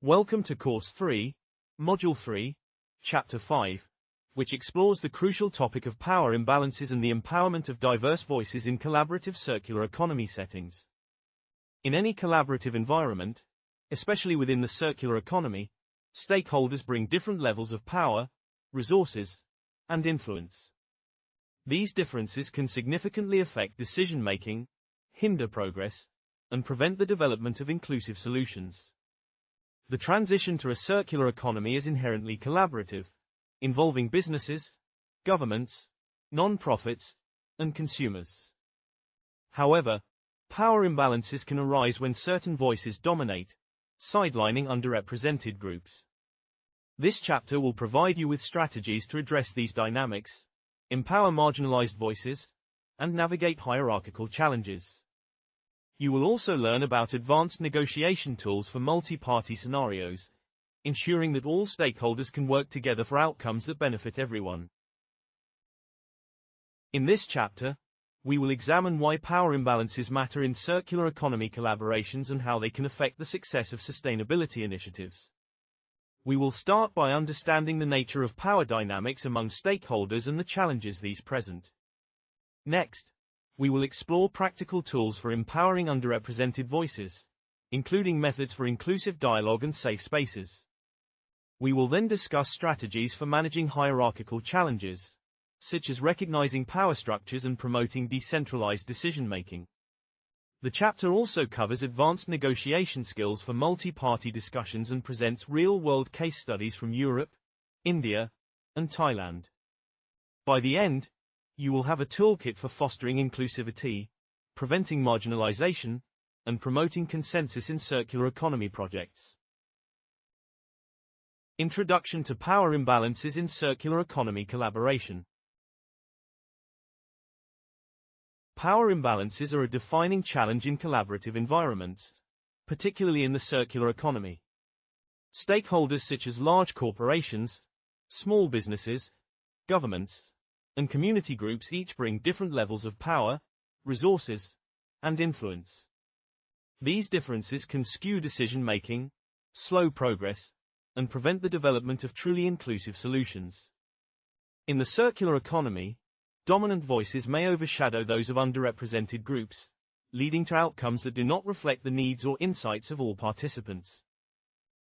Welcome to Course 3, Module 3, Chapter 5, which explores the crucial topic of power imbalances and the empowerment of diverse voices in collaborative circular economy settings. In any collaborative environment, especially within the circular economy, stakeholders bring different levels of power, resources, and influence. These differences can significantly affect decision-making, hinder progress, and prevent the development of inclusive solutions. The transition to a circular economy is inherently collaborative, involving businesses, governments, non-profits, and consumers. However, power imbalances can arise when certain voices dominate, sidelining underrepresented groups. This chapter will provide you with strategies to address these dynamics, empower marginalized voices, and navigate hierarchical challenges. You will also learn about advanced negotiation tools for multi-party scenarios, ensuring that all stakeholders can work together for outcomes that benefit everyone. In this chapter, we will examine why power imbalances matter in circular economy collaborations and how they can affect the success of sustainability initiatives. We will start by understanding the nature of power dynamics among stakeholders and the challenges these present. Next, we will explore practical tools for empowering underrepresented voices, including methods for inclusive dialogue and safe spaces. We will then discuss strategies for managing hierarchical challenges, such as recognizing power structures and promoting decentralized decision-making. The chapter also covers advanced negotiation skills for multi-party discussions and presents real-world case studies from Europe, India, and Thailand. By the end, you will have a toolkit for fostering inclusivity, preventing marginalization, and promoting consensus in circular economy projects. Introduction to power imbalances in circular economy collaboration. Power imbalances are a defining challenge in collaborative environments, particularly in the circular economy. Stakeholders such as large corporations, small businesses, governments, and community groups each bring different levels of power, resources, and influence. These differences can skew decision-making, slow progress, and prevent the development of truly inclusive solutions. In the circular economy, dominant voices may overshadow those of underrepresented groups, leading to outcomes that do not reflect the needs or insights of all participants.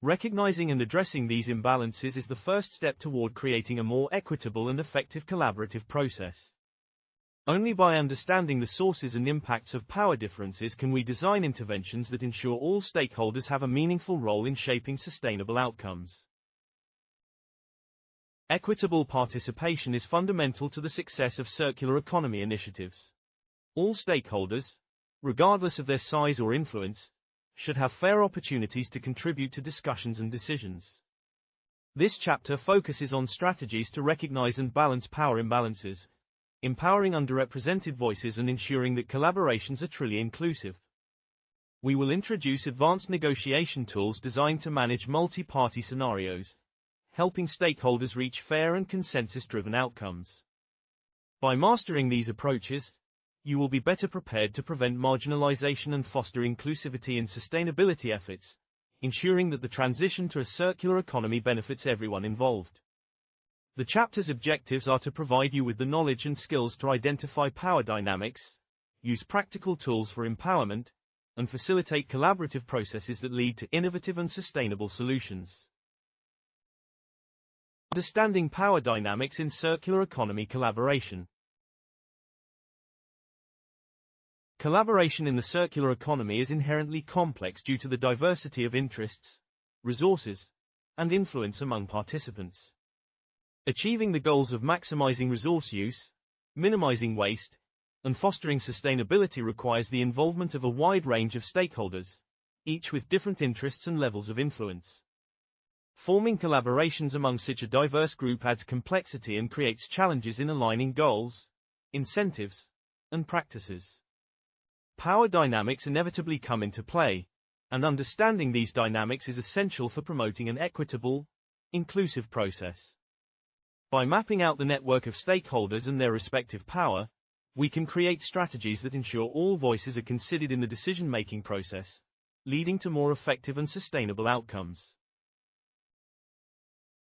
Recognizing and addressing these imbalances is the first step toward creating a more equitable and effective collaborative process. Only by understanding the sources and impacts of power differences can we design interventions that ensure all stakeholders have a meaningful role in shaping sustainable outcomes. Equitable participation is fundamental to the success of circular economy initiatives. All stakeholders, regardless of their size or influence, should have fair opportunities to contribute to discussions and decisions. This chapter focuses on strategies to recognize and balance power imbalances, empowering underrepresented voices and ensuring that collaborations are truly inclusive. We will introduce advanced negotiation tools designed to manage multi-party scenarios, helping stakeholders reach fair and consensus-driven outcomes. By mastering these approaches, you will be better prepared to prevent marginalization and foster inclusivity in sustainability efforts, ensuring that the transition to a circular economy benefits everyone involved. The chapter's objectives are to provide you with the knowledge and skills to identify power dynamics, use practical tools for empowerment, and facilitate collaborative processes that lead to innovative and sustainable solutions. Understanding power dynamics in circular economy collaboration. Collaboration in the circular economy is inherently complex due to the diversity of interests, resources, and influence among participants. Achieving the goals of maximizing resource use, minimizing waste, and fostering sustainability requires the involvement of a wide range of stakeholders, each with different interests and levels of influence. Forming collaborations among such a diverse group adds complexity and creates challenges in aligning goals, incentives, and practices. Power dynamics inevitably come into play, and understanding these dynamics is essential for promoting an equitable, inclusive process. By mapping out the network of stakeholders and their respective power, we can create strategies that ensure all voices are considered in the decision-making process, leading to more effective and sustainable outcomes.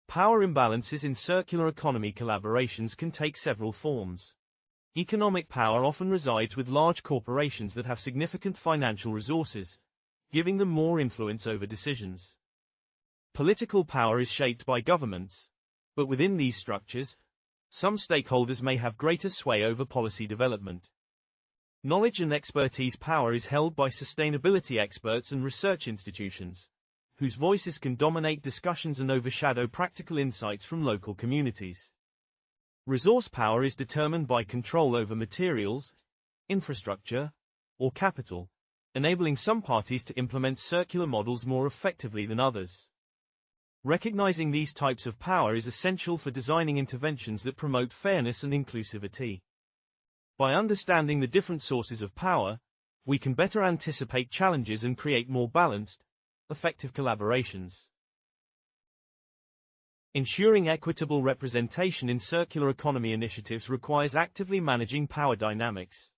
Power imbalances in circular economy collaborations can take several forms. Economic power often resides with large corporations that have significant financial resources, giving them more influence over decisions. Political power is shaped by governments, but within these structures, some stakeholders may have greater sway over policy development. Knowledge and expertise power is held by sustainability experts and research institutions, whose voices can dominate discussions and overshadow practical insights from local communities. Resource power is determined by control over materials, infrastructure, or capital, enabling some parties to implement circular models more effectively than others. Recognizing these types of power is essential for designing interventions that promote fairness and inclusivity. By understanding the different sources of power, we can better anticipate challenges and create more balanced, effective collaborations. Ensuring equitable representation in circular economy initiatives requires actively managing power dynamics.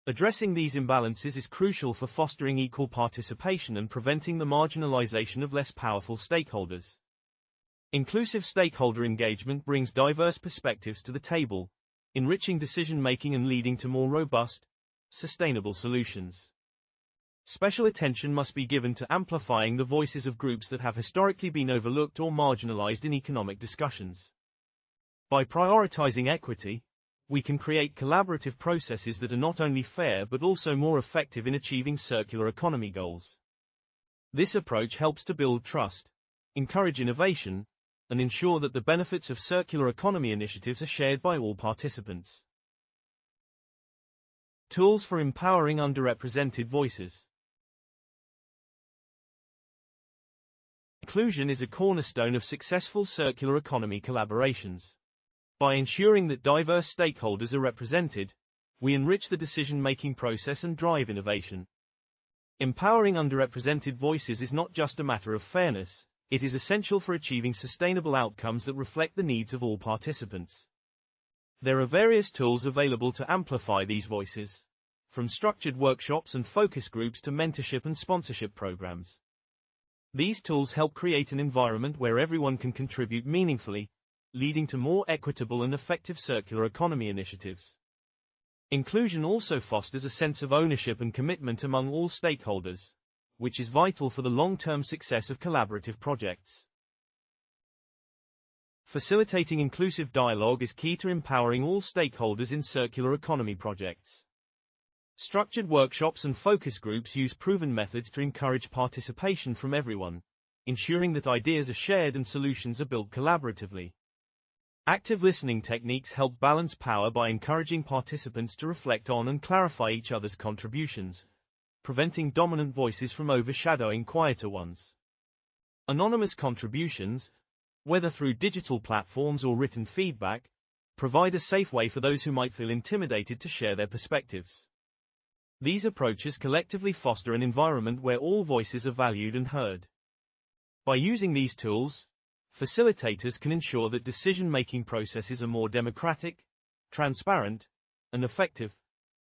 Addressing these imbalances is crucial for fostering equal participation and preventing the marginalization of less powerful stakeholders. Inclusive stakeholder engagement brings diverse perspectives to the table, enriching decision-making and leading to more robust, sustainable solutions. Special attention must be given to amplifying the voices of groups that have historically been overlooked or marginalized in economic discussions. By prioritizing equity, we can create collaborative processes that are not only fair but also more effective in achieving circular economy goals. This approach helps to build trust, encourage innovation, and ensure that the benefits of circular economy initiatives are shared by all participants. Tools for empowering underrepresented voices. Inclusion is a cornerstone of successful circular economy collaborations. By ensuring that diverse stakeholders are represented, we enrich the decision-making process and drive innovation. Empowering underrepresented voices is not just a matter of fairness, it is essential for achieving sustainable outcomes that reflect the needs of all participants. There are various tools available to amplify these voices, from structured workshops and focus groups to mentorship and sponsorship programs. These tools help create an environment where everyone can contribute meaningfully, leading to more equitable and effective circular economy initiatives. Inclusion also fosters a sense of ownership and commitment among all stakeholders, which is vital for the long-term success of collaborative projects. Facilitating inclusive dialogue is key to empowering all stakeholders in circular economy projects. Structured workshops and focus groups use proven methods to encourage participation from everyone, ensuring that ideas are shared and solutions are built collaboratively. Active listening techniques help balance power by encouraging participants to reflect on and clarify each other's contributions, preventing dominant voices from overshadowing quieter ones. Anonymous contributions, whether through digital platforms or written feedback, provide a safe way for those who might feel intimidated to share their perspectives. These approaches collectively foster an environment where all voices are valued and heard. By using these tools, facilitators can ensure that decision-making processes are more democratic, transparent, and effective,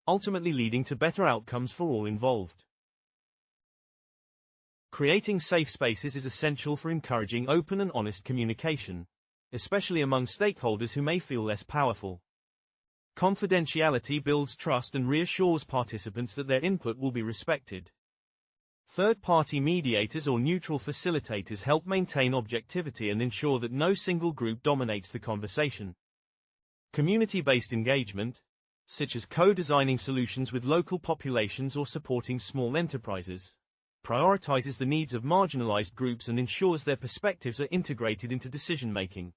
ultimately leading to better outcomes for all involved. Creating safe spaces is essential for encouraging open and honest communication, especially among stakeholders who may feel less powerful. Confidentiality builds trust and reassures participants that their input will be respected. Third-party mediators or neutral facilitators help maintain objectivity and ensure that no single group dominates the conversation. Community-based engagement, such as co-designing solutions with local populations or supporting small enterprises, prioritizes the needs of marginalized groups and ensures their perspectives are integrated into decision-making.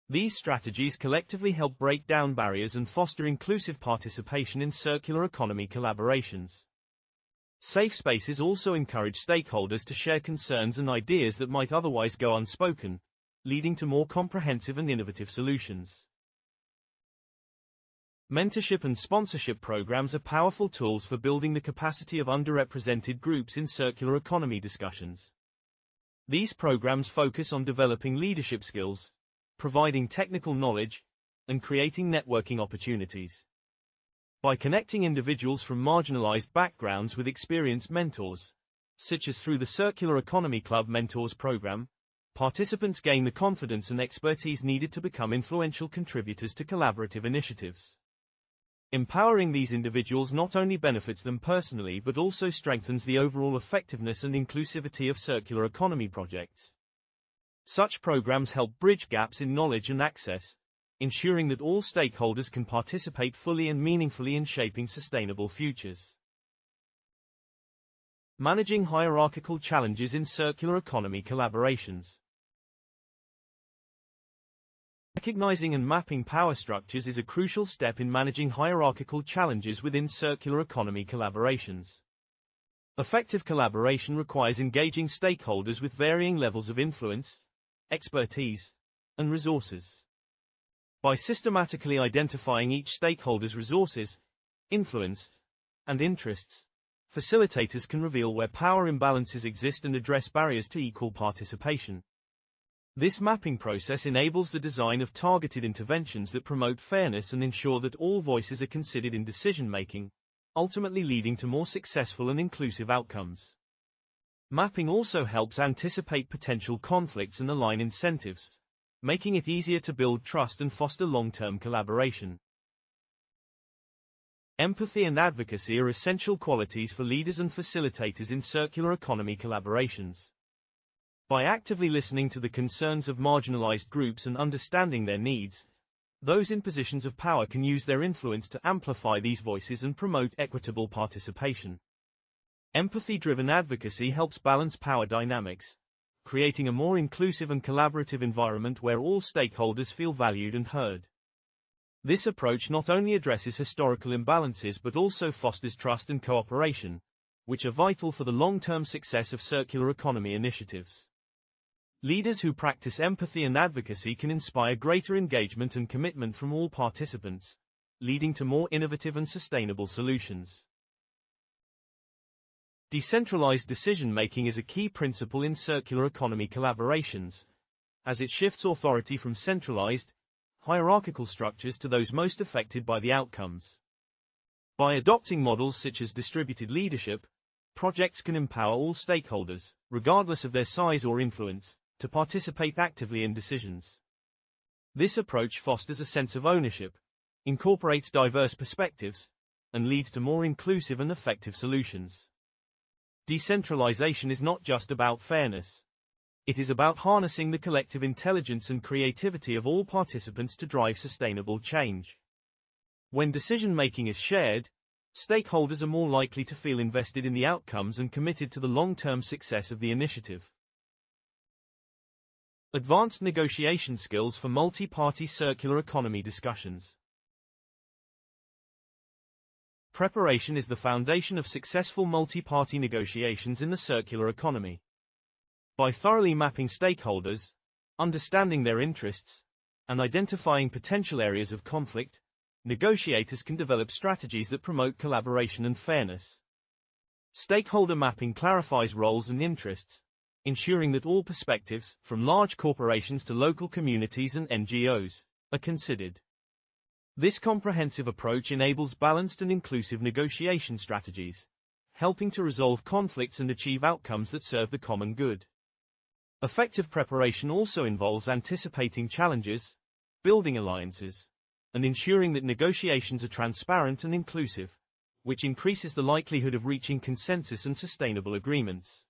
These strategies collectively help break down barriers and foster inclusive participation in circular economy collaborations. Safe spaces also encourage stakeholders to share concerns and ideas that might otherwise go unspoken, leading to more comprehensive and innovative solutions. Mentorship and sponsorship programs are powerful tools for building the capacity of underrepresented groups in circular economy discussions. These programs focus on developing leadership skills, providing technical knowledge, and creating networking opportunities. By connecting individuals from marginalized backgrounds with experienced mentors, such as through the Circular Economy Club Mentors program, participants gain the confidence and expertise needed to become influential contributors to collaborative initiatives. Empowering these individuals not only benefits them personally but also strengthens the overall effectiveness and inclusivity of circular economy projects. Such programs help bridge gaps in knowledge and access, ensuring that all stakeholders can participate fully and meaningfully in shaping sustainable futures. Managing hierarchical challenges in circular economy collaborations. Recognizing and mapping power structures is a crucial step in managing hierarchical challenges within circular economy collaborations. Effective collaboration requires engaging stakeholders with varying levels of influence, expertise, and resources. By systematically identifying each stakeholder's resources, influence, and interests, facilitators can reveal where power imbalances exist and address barriers to equal participation. This mapping process enables the design of targeted interventions that promote fairness and ensure that all voices are considered in decision-making, ultimately leading to more successful and inclusive outcomes. Mapping also helps anticipate potential conflicts and align incentives, making it easier to build trust and foster long-term collaboration. Empathy and advocacy are essential qualities for leaders and facilitators in circular economy collaborations. By actively listening to the concerns of marginalized groups and understanding their needs, those in positions of power can use their influence to amplify these voices and promote equitable participation. Empathy-driven advocacy helps balance power dynamics, creating a more inclusive and collaborative environment where all stakeholders feel valued and heard. This approach not only addresses historical imbalances but also fosters trust and cooperation, which are vital for the long-term success of circular economy initiatives. Leaders who practice empathy and advocacy can inspire greater engagement and commitment from all participants, leading to more innovative and sustainable solutions. Decentralized decision-making is a key principle in circular economy collaborations, as it shifts authority from centralized, hierarchical structures to those most affected by the outcomes. By adopting models such as distributed leadership, projects can empower all stakeholders, regardless of their size or influence, to participate actively in decisions. This approach fosters a sense of ownership, incorporates diverse perspectives, and leads to more inclusive and effective solutions. Decentralization is not just about fairness. It is about harnessing the collective intelligence and creativity of all participants to drive sustainable change. When decision-making is shared, stakeholders are more likely to feel invested in the outcomes and committed to the long-term success of the initiative. Advanced negotiation skills for multi-party circular economy discussions. Preparation is the foundation of successful multi-party negotiations in the circular economy. By thoroughly mapping stakeholders, understanding their interests, and identifying potential areas of conflict, negotiators can develop strategies that promote collaboration and fairness. Stakeholder mapping clarifies roles and interests, ensuring that all perspectives, from large corporations to local communities and NGOs, are considered. This comprehensive approach enables balanced and inclusive negotiation strategies, helping to resolve conflicts and achieve outcomes that serve the common good. Effective preparation also involves anticipating challenges, building alliances, and ensuring that negotiations are transparent and inclusive, which increases the likelihood of reaching consensus and sustainable agreements.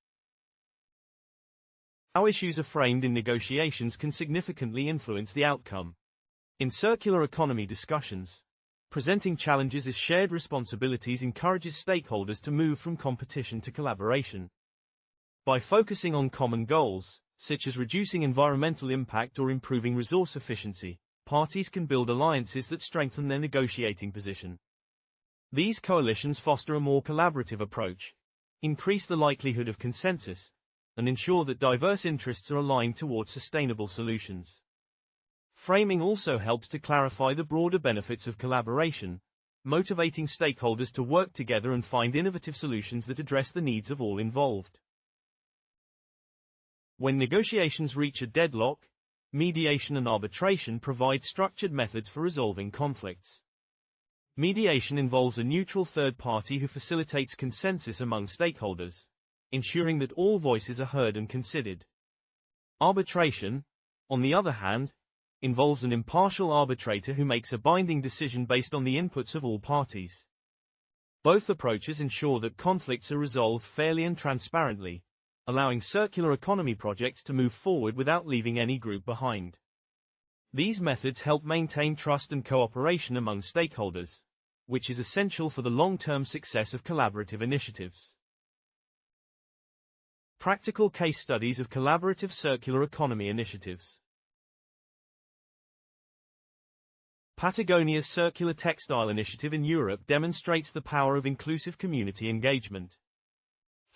How issues are framed in negotiations can significantly influence the outcome. In circular economy discussions, presenting challenges as shared responsibilities encourages stakeholders to move from competition to collaboration. By focusing on common goals, such as reducing environmental impact or improving resource efficiency, parties can build alliances that strengthen their negotiating position. These coalitions foster a more collaborative approach, increase the likelihood of consensus, and ensure that diverse interests are aligned towards sustainable solutions. Framing also helps to clarify the broader benefits of collaboration, motivating stakeholders to work together and find innovative solutions that address the needs of all involved. When negotiations reach a deadlock, mediation and arbitration provide structured methods for resolving conflicts. Mediation involves a neutral third party who facilitates consensus among stakeholders, ensuring that all voices are heard and considered. Arbitration, on the other hand, involves an impartial arbitrator who makes a binding decision based on the inputs of all parties. Both approaches ensure that conflicts are resolved fairly and transparently, allowing circular economy projects to move forward without leaving any group behind. These methods help maintain trust and cooperation among stakeholders, which is essential for the long-term success of collaborative initiatives. Practical case studies of collaborative circular economy initiatives. Patagonia's Circular Textile Initiative in Europe demonstrates the power of inclusive community engagement.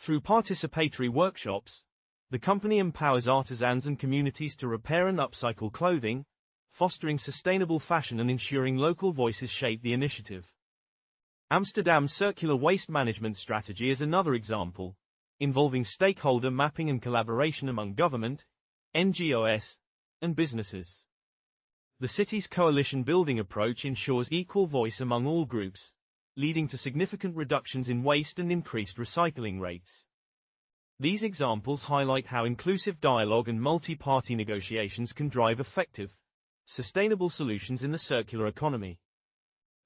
Through participatory workshops, the company empowers artisans and communities to repair and upcycle clothing, fostering sustainable fashion and ensuring local voices shape the initiative. Amsterdam's Circular Waste Management Strategy is another example, involving stakeholder mapping and collaboration among government, NGOs, and businesses. The city's coalition-building approach ensures equal voice among all groups, leading to significant reductions in waste and increased recycling rates. These examples highlight how inclusive dialogue and multi-party negotiations can drive effective, sustainable solutions in the circular economy.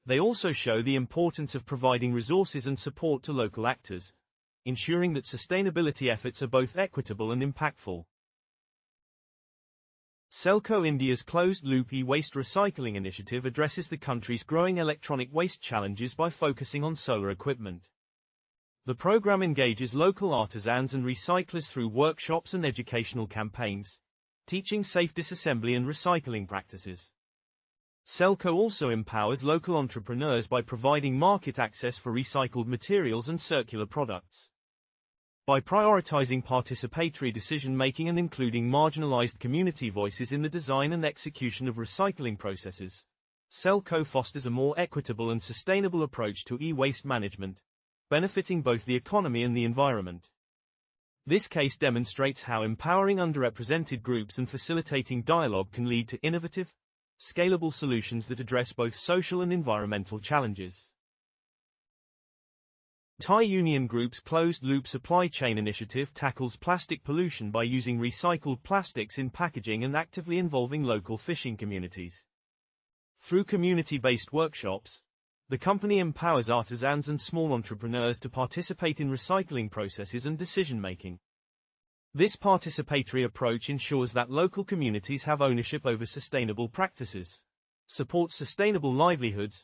They also show the importance of providing resources and support to local actors, ensuring that sustainability efforts are both equitable and impactful. Selco India's closed-loop e-waste recycling initiative addresses the country's growing electronic waste challenges by focusing on solar equipment. The program engages local artisans and recyclers through workshops and educational campaigns, teaching safe disassembly and recycling practices. Selco also empowers local entrepreneurs by providing market access for recycled materials and circular products. By prioritizing participatory decision-making and including marginalized community voices in the design and execution of recycling processes, Selco fosters a more equitable and sustainable approach to e-waste management, benefiting both the economy and the environment. This case demonstrates how empowering underrepresented groups and facilitating dialogue can lead to innovative, scalable solutions that address both social and environmental challenges. Thai Union Group's closed-loop supply chain initiative tackles plastic pollution by using recycled plastics in packaging and actively involving local fishing communities. Through community-based workshops, the company empowers artisans and small entrepreneurs to participate in recycling processes and decision-making. This participatory approach ensures that local communities have ownership over sustainable practices, supports sustainable livelihoods,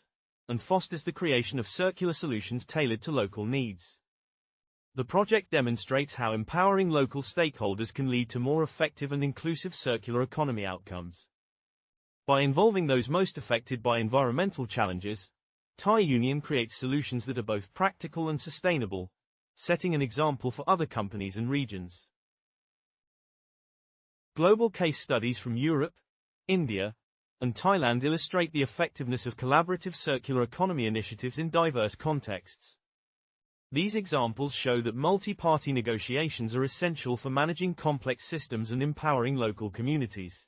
and fosters the creation of circular solutions tailored to local needs. The project demonstrates how empowering local stakeholders can lead to more effective and inclusive circular economy outcomes. By involving those most affected by environmental challenges, Thai Union creates solutions that are both practical and sustainable, setting an example for other companies and regions. Global case studies from Europe, India, and Thailand illustrate the effectiveness of collaborative circular economy initiatives in diverse contexts. These examples show that multi-party negotiations are essential for managing complex systems and empowering local communities.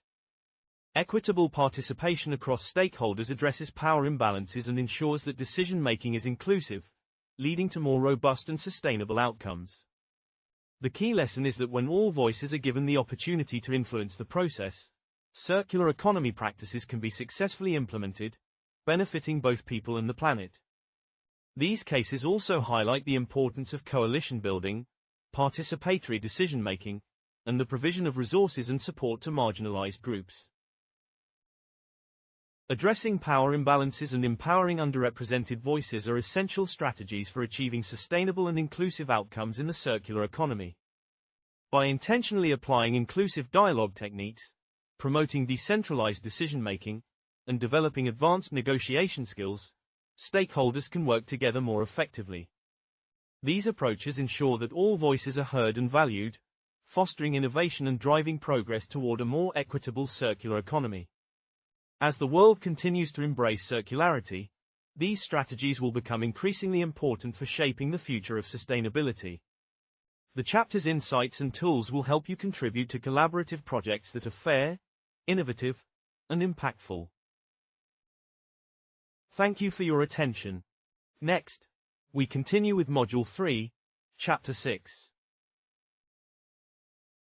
Equitable participation across stakeholders addresses power imbalances and ensures that decision-making is inclusive, leading to more robust and sustainable outcomes. The key lesson is that when all voices are given the opportunity to influence the process, circular economy practices can be successfully implemented, benefiting both people and the planet. These cases also highlight the importance of coalition building, participatory decision-making, and the provision of resources and support to marginalized groups. Addressing power imbalances and empowering underrepresented voices are essential strategies for achieving sustainable and inclusive outcomes in the circular economy. By intentionally applying inclusive dialogue techniques, promoting decentralized decision-making, and developing advanced negotiation skills, stakeholders can work together more effectively. These approaches ensure that all voices are heard and valued, fostering innovation and driving progress toward a more equitable circular economy. As the world continues to embrace circularity, these strategies will become increasingly important for shaping the future of sustainability. The chapter's insights and tools will help you contribute to collaborative projects that are fair, innovative, and impactful. Thank you for your attention. Next, we continue with Module 3, Chapter 6.